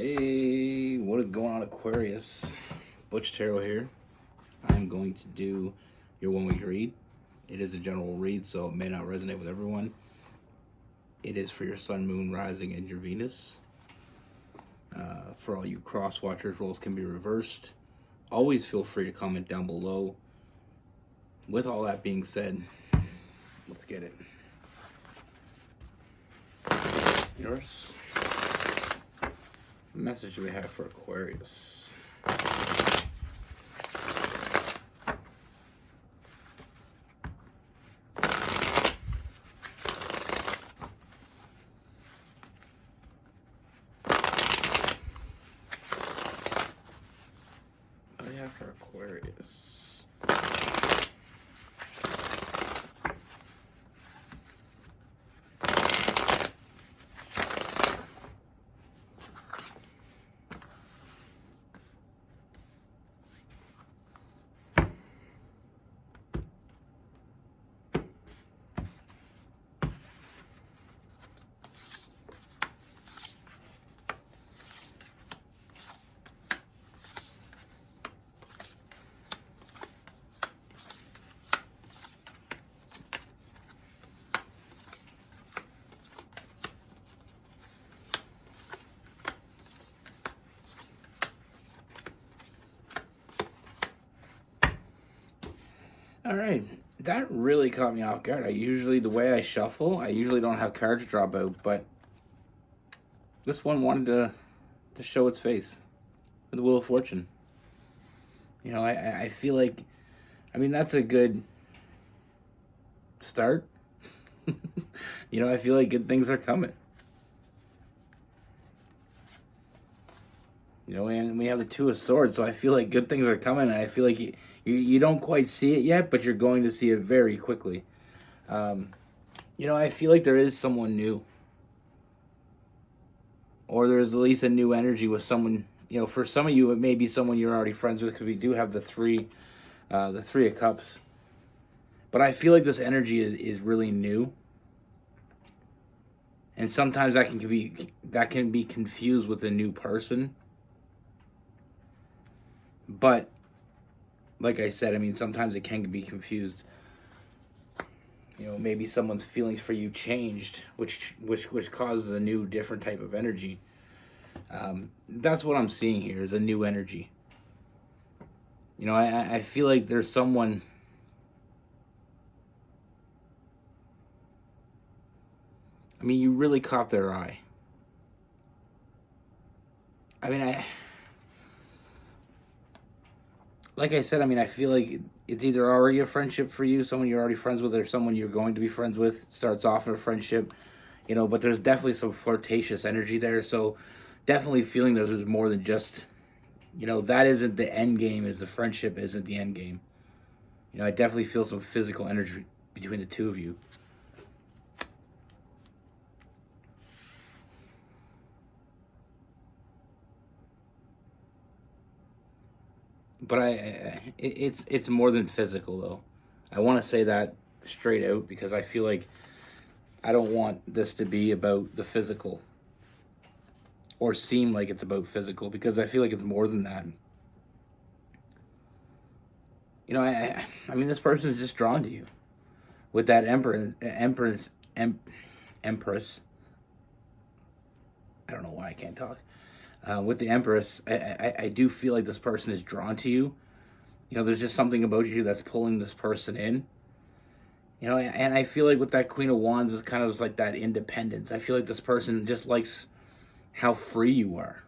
Hey, what is going on, Aquarius? Butch Tarot here. I'm going to do your 1 week read. It is a general read, so it may not resonate with everyone. It is for your sun, moon, rising, and your Venus. For all you cross watchers, roles can be reversed. Always feel free to comment down below. With all that being said, let's get it. Yours. Message we have for Aquarius. What do we have for Aquarius? All right, that really caught me off guard. The way I shuffle, I usually don't have cards drop out, but this one wanted to show its face with the Wheel of Fortune. You know, I feel like, that's a good start. You know, I feel like good things are coming. You know, and we have the Two of Swords, so I feel like good things are coming, and I feel like you don't quite see it yet, but you're going to see it very quickly. You know, I feel like there is someone new, or there's at least a new energy with someone. You know, for some of you, it may be someone you're already friends with, because we do have the Three of Cups. But I feel like this energy is really new, and sometimes that can be confused with a new person. But like I said, sometimes it can be confused. You know, maybe someone's feelings for you changed, which causes a new, different type of energy. That's what I'm seeing here, is a new energy. You know, I feel like there's someone. You really caught their eye. Like I said, I feel like it's either already a friendship for you, someone you're already friends with, or someone you're going to be friends with. Starts off in a friendship, you know, but there's definitely some flirtatious energy there. So definitely feeling that there's more than just, you know, that isn't the end game, is the friendship isn't the end game. You know, I definitely feel some physical energy between the two of you. But it's more than physical, though. I want to say that straight out, because I feel like I don't want this to be about the physical, or seem like it's about physical, because I feel like it's more than that. You know, this person is just drawn to you with that empress. I don't know why I can't talk. With the Empress, I do feel like this person is drawn to you. You know, there's just something about you that's pulling this person in. You know, and I feel like with that Queen of Wands is kind of like that independence. I feel like this person just likes how free you are.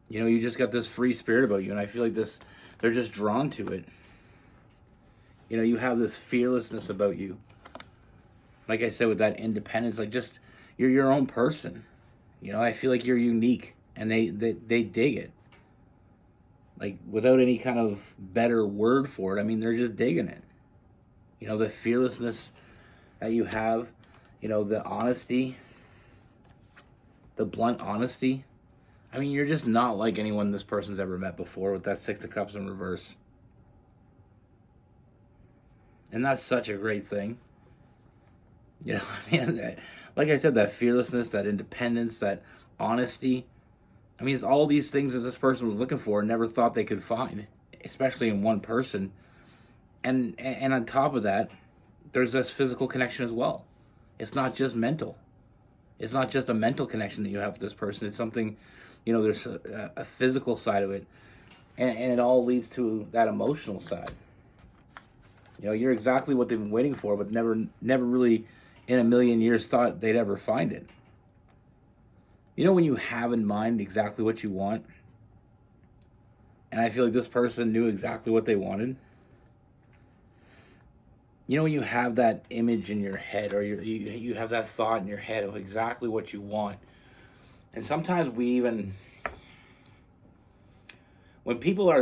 You know, you just got this free spirit about you, and I feel like they're just drawn to it. You know, you have this fearlessness about you. Like I said, with that independence, like, just, you're your own person. You know, I feel like you're unique, and they dig it. Like, without any kind of better word for it, they're just digging it. You know, the fearlessness that you have, you know, the honesty, the blunt honesty. You're just not like anyone this person's ever met before, with that Six of Cups in reverse. And that's such a great thing. You know, like I said, that fearlessness, that independence, that honesty, I mean, it's all these things that this person was looking for and never thought they could find, especially in one person. And on top of that, there's this physical connection as well. It's not just mental. It's not just a mental connection that you have with this person. It's something, there's a physical side of it. And it all leads to that emotional side. You're exactly what they've been waiting for, but never really in a million years thought they'd ever find it. When you have in mind exactly what you want, and I feel like this person knew exactly what they wanted. When you have that image in your head, or you have that thought in your head of exactly what you want. And sometimes when people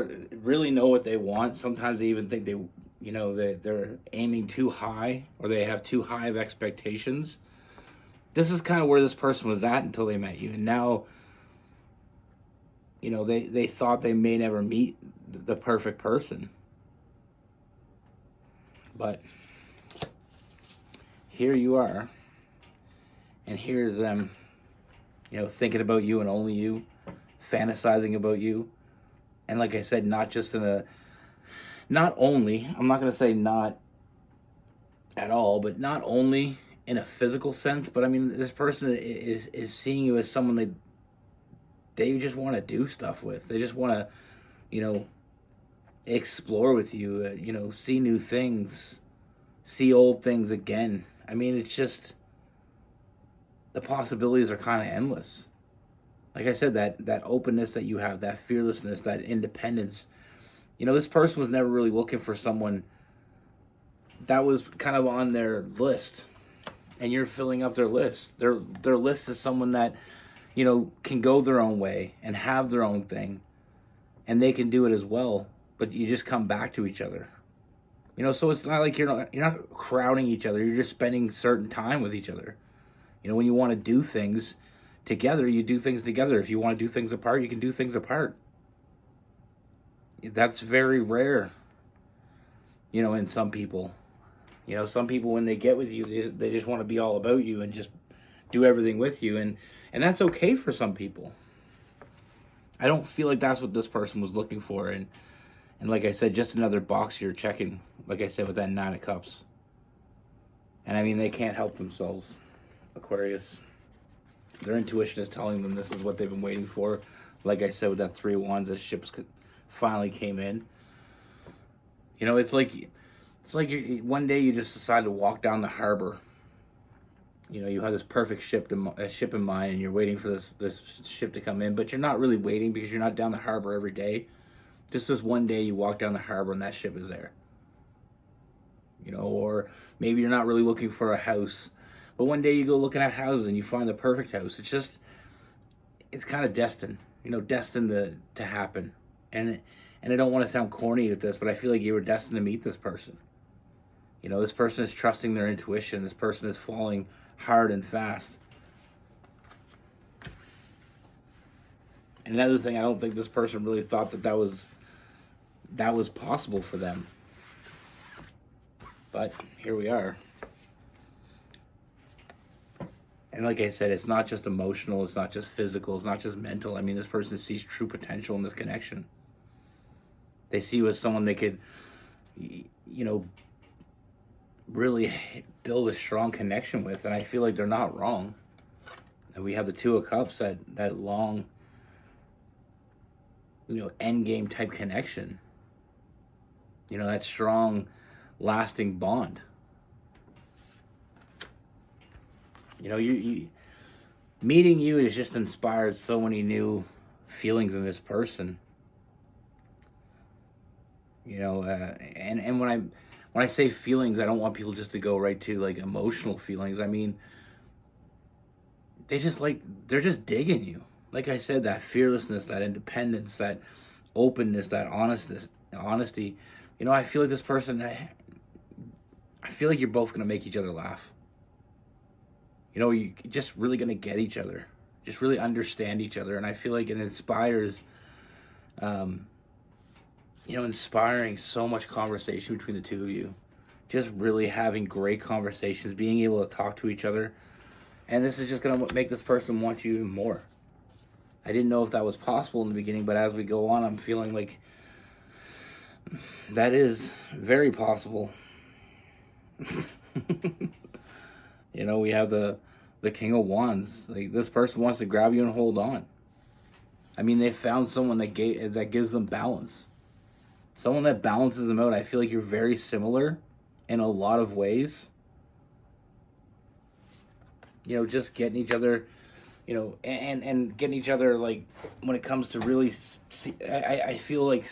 really know what they want, sometimes they even think they're aiming too high, or they have too high of expectations. This is kind of where this person was at until they met you. And now, they thought they may never meet the perfect person. But here you are, and here's them, thinking about you and only you, fantasizing about you. And like I said, not only, I'm not going to say not at all, but not only in a physical sense, but I mean, this person is seeing you as someone they just want to do stuff with. They just want to, explore with you, see new things, see old things again. I mean, it's just, the possibilities are kind of endless. Like I said, that openness that you have, that fearlessness, that independence. This person was never really looking for someone that was kind of on their list, and you're filling up their list. Their list is someone that, can go their own way and have their own thing, and they can do it as well. But you just come back to each other. So it's not like you're not crowding each other. You're just spending certain time with each other. When you want to do things together, you do things together. If you want to do things apart, you can do things apart. That's very rare, in some people. Some people, when they get with you, they just want to be all about you and just do everything with you. And that's okay for some people. I don't feel like that's what this person was looking for. And like I said, just another box you're checking, like I said, with that 9 of Cups. And I mean, they can't help themselves, Aquarius. Their intuition is telling them this is what they've been waiting for. Like I said, with that 3 of Wands, as ships finally came in. It's like one day you just decide to walk down the harbor. You have this perfect ship in mind, and you're waiting for this ship to come in, but you're not really waiting because you're not down the harbor every day. Just this one day you walk down the harbor and that ship is there. Or maybe you're not really looking for a house, but one day you go looking at houses and you find the perfect house. It's kind of destined, destined to happen. And I don't want to sound corny with this, but I feel like you were destined to meet this person. This person is trusting their intuition. This person is falling hard and fast. Another thing, I don't think this person really thought that was possible for them. But here we are. And like I said, it's not just emotional, it's not just physical, it's not just mental. I mean, this person sees true potential in this connection. They see you as someone they could, really build a strong connection with. And I feel like they're not wrong. And we have the 2 of Cups, that long, end game type connection. That strong, lasting bond. You meeting you has just inspired so many new feelings in this person. And when I say feelings, I don't want people just to go right to like emotional feelings. I mean, they're just digging you. Like I said, that fearlessness, that independence, that openness, that honesty. I feel like this person, I feel like you're both going to make each other laugh. You're just really going to get each other, just really understand each other. And I feel like it inspires, inspiring so much conversation between the 2 of you. Just really having great conversations, being able to talk to each other. And this is just going to make this person want you even more. I didn't know if that was possible in the beginning, but as we go on, I'm feeling like that is very possible. You know, we have the King of Wands. Like, this person wants to grab you and hold on. I mean, they found someone that gives them balance. Someone that balances them out. I feel like you're very similar in a lot of ways. You know, just getting each other, you know, and getting each other, like, when it comes to really, I feel like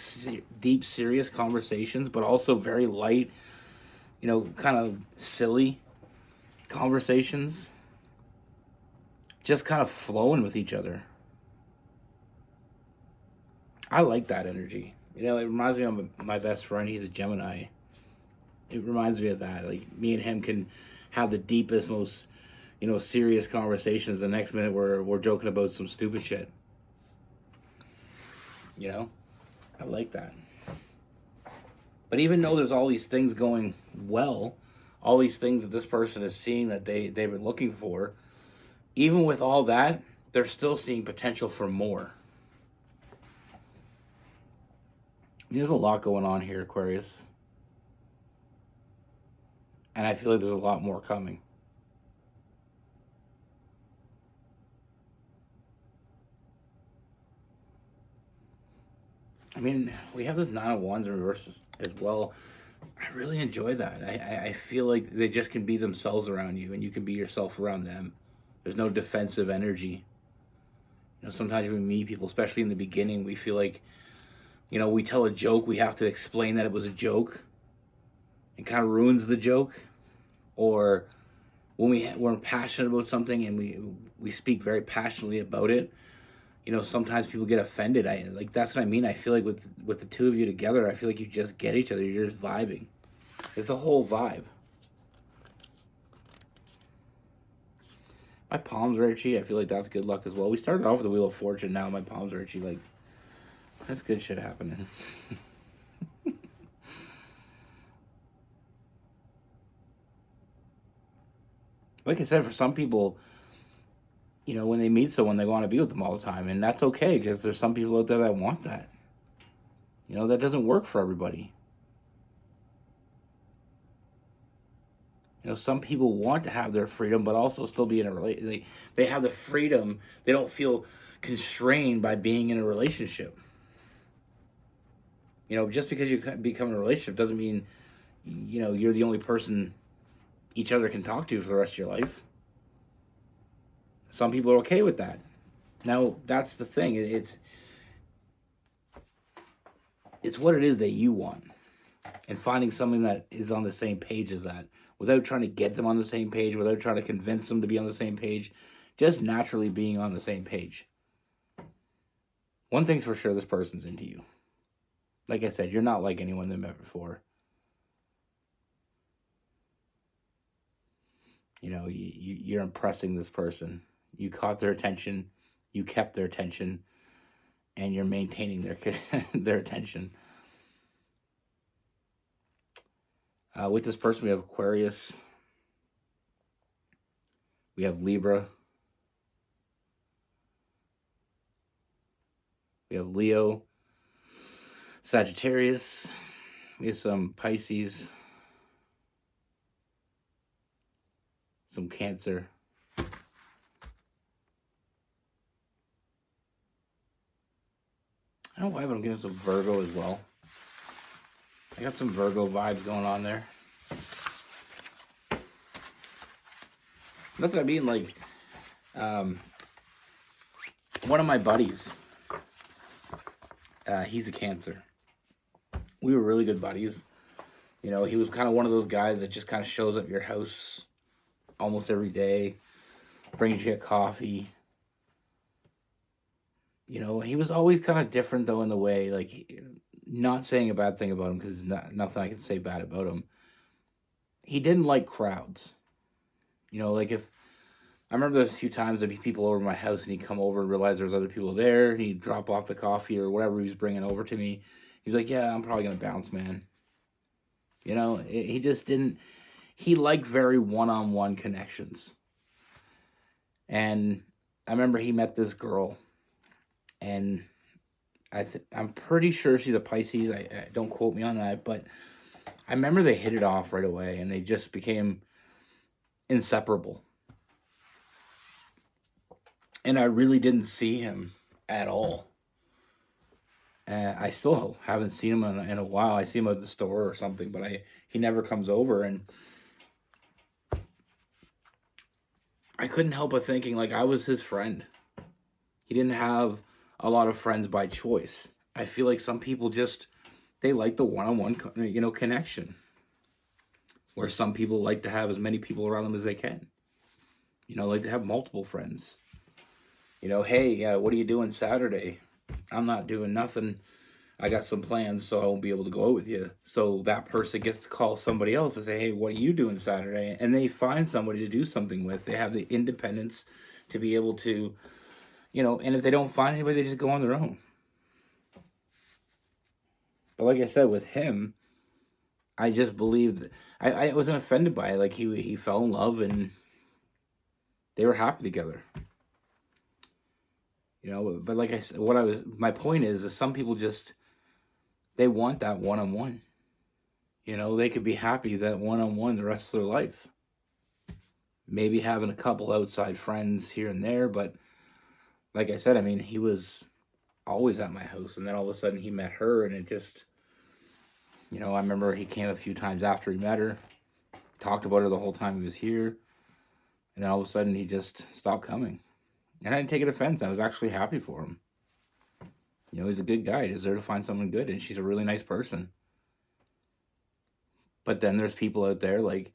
deep, serious conversations, but also very light, you know, kind of silly conversations. Just kind of flowing with each other. I like that energy. You know, it reminds me of my best friend. He's a Gemini. It reminds me of that. Like, me and him can have the deepest, most, you know, serious conversations. The next minute we're joking about some stupid shit. You know? I like that. But even though there's all these things going well, all these things that this person is seeing that they've been looking for, even with all that, they're still seeing potential for more. There's a lot going on here, Aquarius. And I feel like there's a lot more coming. I mean, we have this Nine of Wands in reverse as well. I really enjoy that. I feel like they just can be themselves around you, and you can be yourself around them. There's no defensive energy. You know, sometimes when we meet people, especially in the beginning, we feel like, you know, we tell a joke, we have to explain that it was a joke. It kind of ruins the joke. Or when we're passionate about something and we speak very passionately about it, you know, sometimes people get offended. That's what I mean. I feel like with the two of you together, I feel like you just get each other. You're just vibing. It's a whole vibe. My palms are itchy. I feel like that's good luck as well. We started off with the Wheel of Fortune. Now my palms are itchy. Like, that's good shit happening. Like I said, for some people, you know, when they meet someone, they want to be with them all the time. And that's okay, because there's some people out there that want that. You know, that doesn't work for everybody. You know, some people want to have their freedom, but also still be in a relationship. They have the freedom. They don't feel constrained by being in a relationship. You know, just because you become in a relationship doesn't mean, you know, you're the only person each other can talk to for the rest of your life. Some people are okay with that. Now, that's the thing. It's what it is that you want. And finding something that is on the same page as that, without trying to get them on the same page, without trying to convince them to be on the same page, just naturally being on the same page. One thing's for sure, this person's into you. Like I said, you're not like anyone they met before. You know, you're impressing this person. You caught their attention, you kept their attention, and you're maintaining their attention. With this person, we have Aquarius. We have Libra. We have Leo. Sagittarius. We have some Pisces. Some Cancer. I don't know why, but I'm getting some Virgo as well. I got some Virgo vibes going on there. That's what I mean. Like, one of my buddies, he's a Cancer. We were really good buddies. You know, he was kind of one of those guys that just kind of shows up at your house almost every day, brings you a coffee. You know, he was always kind of different, though, in the way, like, not saying a bad thing about him, because nothing I can say bad about him. He didn't like crowds. You know, like, if I remember there's a few times there'd be people over my house and he'd come over and realize there was other people there, and he'd drop off the coffee or whatever he was bringing over to me. He was like, yeah, I'm probably going to bounce, man. You know, he just didn't, he liked very one-on-one connections. And I remember he met this girl, And I'm pretty sure she's a Pisces. I don't quote me on that, but I remember they hit it off right away, and they just became inseparable. And I really didn't see him at all. And I still haven't seen him in a while. I see him at the store or something, but he never comes over. And I couldn't help but thinking, like, I was his friend. He didn't have a lot of friends by choice. I feel like some people just, they like the one-on-one, connection. Where some people like to have as many people around them as they can. Like to have multiple friends. Hey, what are you doing Saturday? I'm not doing nothing. I got some plans, so I won't be able to go out with you. So that person gets to call somebody else and say, hey, what are you doing Saturday? And they find somebody to do something with. They have the independence to be able to, and if they don't find anybody, they just go on their own. But like I said, with him, I just believed, I wasn't offended by it. Like he fell in love and they were happy together. But like I said, my point is some people just, they want that one-on-one. They could be happy that one-on-one the rest of their life. Maybe having a couple outside friends here and there, but like I said, I mean, he was always at my house, and then all of a sudden he met her, and it just, I remember he came a few times after he met her, talked about her the whole time he was here, and then all of a sudden he just stopped coming. And I didn't take it offense. I was actually happy for him. He's a good guy. He deserves to find someone good, and she's a really nice person. But then there's people out there like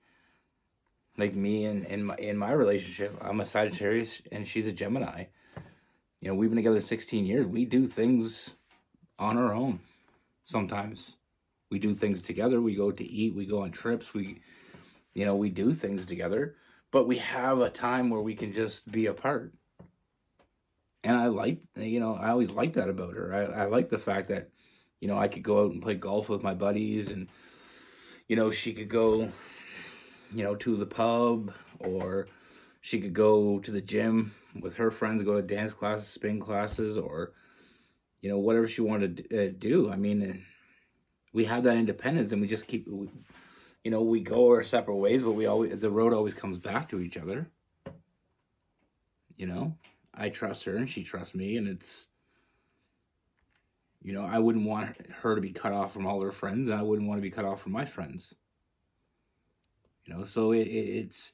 me and in my relationship. I'm a Sagittarius, and she's a Gemini. We've been together 16 years. We do things on our own. Sometimes we do things together. We go to eat. We go on trips. We do things together. But we have a time where we can just be apart. And I always liked that about her. I like the fact that, I could go out and play golf with my buddies, and, she could go, to the pub, or she could go to the gym with her friends, go to dance classes, spin classes, or, whatever she wanted to do. I mean, we have that independence, and we just keep, we go our separate ways, but the road always comes back to each other. I trust her and she trusts me, and it's, I wouldn't want her to be cut off from all her friends, and I wouldn't want to be cut off from my friends. So it's,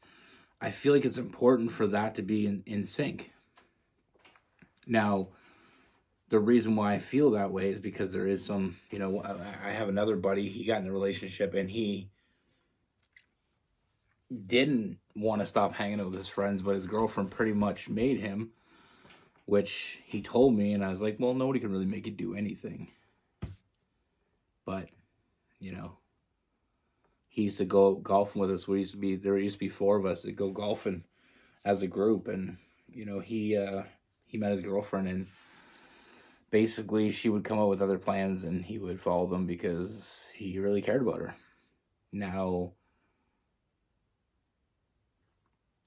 I feel like it's important for that to be in sync. Now, the reason why I feel that way is because there is some, I have another buddy, he got in a relationship, and he didn't want to stop hanging out with his friends, but his girlfriend pretty much made him, which he told me, and I was like, well, nobody can really make you do anything. But, he used to go golfing with us. There used to be four of us that go golfing as a group, and, he met his girlfriend, and basically she would come up with other plans, and he would follow them because he really cared about her. Now,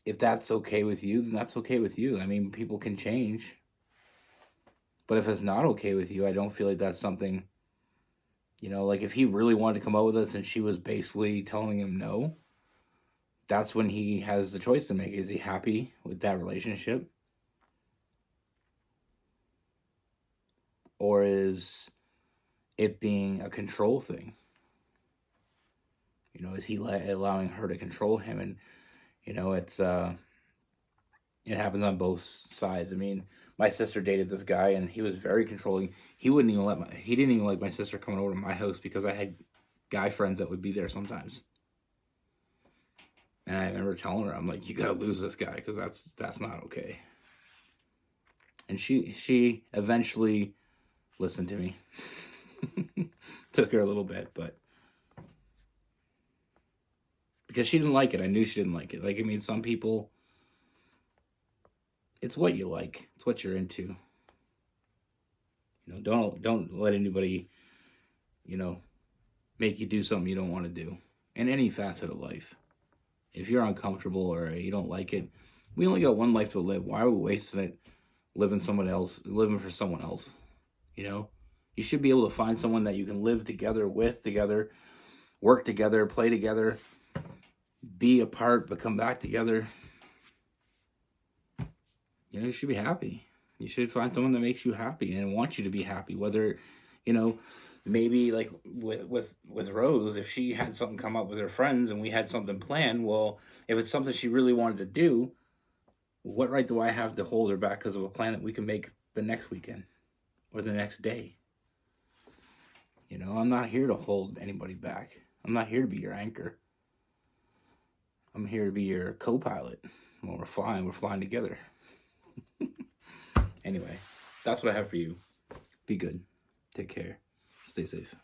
if that's okay with you, then that's okay with you. I mean, people can change. But if it's not okay with you, I don't feel like that's something, like if he really wanted to come out with us and she was basically telling him no, that's when he has the choice to make. Is he happy with that relationship? Or is it being a control thing? Is he allowing her to control him? And it's it happens on both sides. I mean, my sister dated this guy, and he was very controlling. He didn't even like my sister coming over to my house because I had guy friends that would be there sometimes. And I remember telling her, I'm like, you gotta lose this guy because that's not okay. And she eventually listened to me. Took her a little bit, but because she didn't like it. I knew she didn't like it. Like, I mean, some people, it's what you like. It's what you're into. Don't let anybody, make you do something you don't want to do in any facet of life. If you're uncomfortable or you don't like it, we only got one life to live. Why are we wasting it living for someone else. You know, you should be able to find someone that you can live together with, together, work together, play together, be apart, but come back together. You know, you should be happy. You should find someone that makes you happy and wants you to be happy. Whether, you know, maybe like with Rose, if she had something come up with her friends and we had something planned, well, if it's something she really wanted to do, what right do I have to hold her back because of a plan that we can make the next weekend or the next day? You know, I'm not here to hold anybody back. I'm not here to be your anchor. I'm here to be your co-pilot. When we're flying together. Anyway, that's what I have for you. Be good. Take care. Stay safe.